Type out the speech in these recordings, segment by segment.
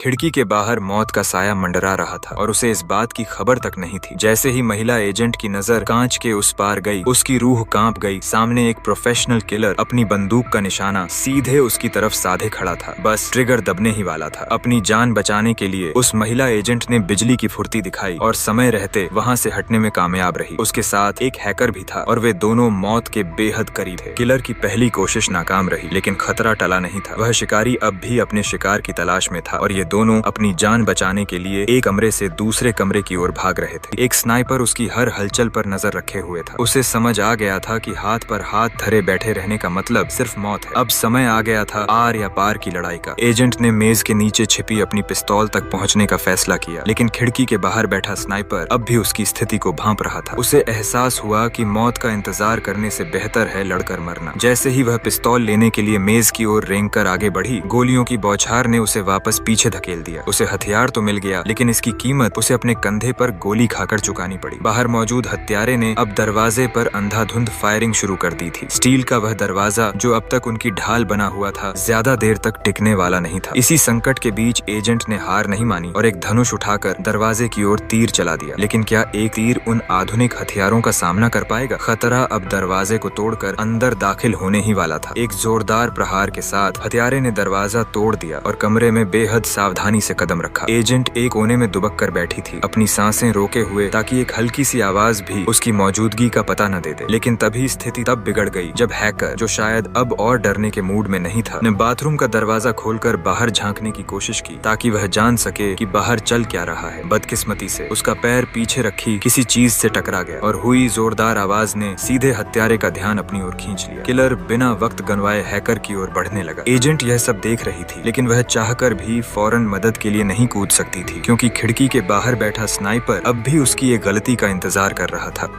खिड़की के बाहर मौत का साया मंडरा रहा था और उसे इस बात की खबर तक नहीं थी। जैसे ही महिला एजेंट की नजर कांच के उस पार गई, उसकी रूह कांप गई। सामने एक प्रोफेशनल किलर अपनी बंदूक का निशाना सीधे उसकी तरफ साधे खड़ा था, बस ट्रिगर दबने ही वाला था। अपनी जान बचाने के लिए उस महिला एजेंट ने बिजली की फुर्ती दिखाई और समय रहते वहाँ से हटने में कामयाब रही। उसके साथ एक हैकर भी था और वे दोनों मौत के बेहद करीब थे। किलर की पहली कोशिश नाकाम रही, लेकिन खतरा टला नहीं था। वह शिकारी अब भी अपने शिकार की तलाश में था और ये दोनों अपनी जान बचाने के लिए एक कमरे से दूसरे कमरे की ओर भाग रहे थे। एक स्नाइपर उसकी हर हलचल पर नजर रखे हुए था। उसे समझ आ गया था कि हाथ पर हाथ धरे बैठे रहने का मतलब सिर्फ मौत है। अब समय आ गया था आर या पार की लड़ाई का। एजेंट ने मेज के नीचे छिपी अपनी पिस्तौल तक पहुंचने का फैसला किया, लेकिन खिड़की के बाहर बैठा स्नाइपर अब भी उसकी स्थिति को भांप रहा था। उसे एहसास हुआ कि मौत का इंतजार करने से बेहतर है लड़कर मरना। जैसे ही वह पिस्तौल लेने के लिए मेज की ओर रेंग कर आगे बढ़ी, गोलियों की बौछार ने उसे वापस पीछे धकेल दिया। उसे हथियार तो मिल गया, लेकिन इसकी कीमत उसे अपने कंधे पर गोली खाकर चुकानी पड़ी। बाहर मौजूद हत्यारे ने अब दरवाजे पर अंधाधुंध फायरिंग शुरू कर दी थी। स्टील का वह दरवाजा जो अब तक उनकी ढाल बना हुआ था, ज्यादा देर तक टिकने वाला नहीं था। इसी संकट के बीच एजेंट ने हार नहीं मानी और एक धनुष उठाकर दरवाजे की ओर तीर चला दिया। लेकिन क्या एक तीर उन आधुनिक हथियारों का सामना कर पाएगा? खतरा अब दरवाजे को तोड़कर अंदर दाखिल होने ही वाला था। एक जोरदार प्रहार के साथ हत्यारे ने दरवाजा तोड़ दिया और कमरे में बेहद सावधानी से कदम रखा। एजेंट एक कोने में दुबक कर बैठी थी, अपनी सांसें रोके हुए, ताकि एक हल्की सी आवाज भी उसकी मौजूदगी का पता न दे दे। लेकिन तभी स्थिति तब बिगड़ गई जब हैकर, जो शायद अब और डरने के मूड में नहीं था, ने बाथरूम का दरवाजा खोलकर बाहर झांकने की कोशिश की, ताकि वह जान सके कि बाहर चल क्या रहा है। बदकिस्मती से उसका पैर पीछे रखी किसी चीज से टकरा गया और हुई जोरदार आवाज ने सीधे हत्यारे का ध्यान अपनी ओर खींच लिया। किलर बिना वक्त गंवाए हैकर की ओर बढ़ने लगा। एजेंट यह सब देख रही थी, लेकिन वह चाहकर भी फौरन मदद के लिए नहीं कूद सकती थी, क्योंकि खिड़की के बाहर बैठा स्नाइपर अब भी उसकी एक गलती का इंतजार कर रहा था।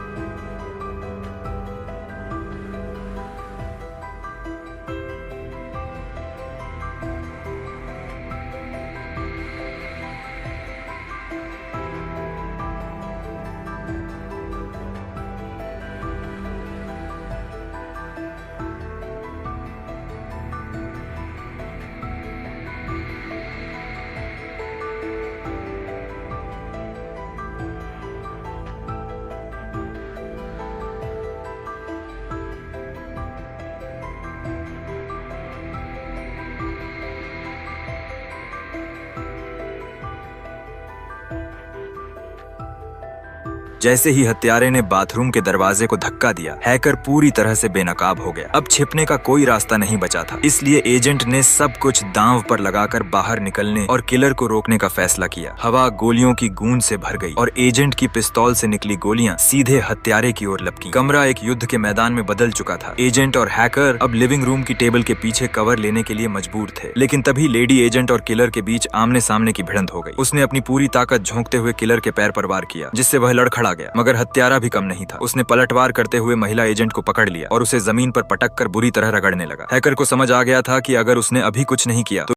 जैसे ही हत्यारे ने बाथरूम के दरवाजे को धक्का दिया, हैकर पूरी तरह से बेनकाब हो गया। अब छिपने का कोई रास्ता नहीं बचा था, इसलिए एजेंट ने सब कुछ दांव पर लगाकर बाहर निकलने और किलर को रोकने का फैसला किया। हवा गोलियों की गूंज से भर गई और एजेंट की पिस्तौल से निकली गोलियां सीधे हत्यारे की ओर लपकी। कमरा एक युद्ध के मैदान में बदल चुका था। एजेंट और हैकर अब लिविंग रूम की टेबल के पीछे कवर लेने के लिए मजबूर थे, लेकिन तभी लेडी एजेंट और किलर के बीच आमने सामने की भिड़ंत हो गई। उसने अपनी पूरी ताकत झोंकते हुए किलर के पैर पर वार किया, जिससे वह लड़खड़ा गया। मगर हत्यारा भी कम नहीं था। उसने पलटवार करते हुए महिला एजेंट को पकड़ लिया और उसे जमीन पर पटक कर बुरी तरह रगड़ने लगा। हैकर को समझ आ गया था कि अगर उसने अभी कुछ नहीं किया तो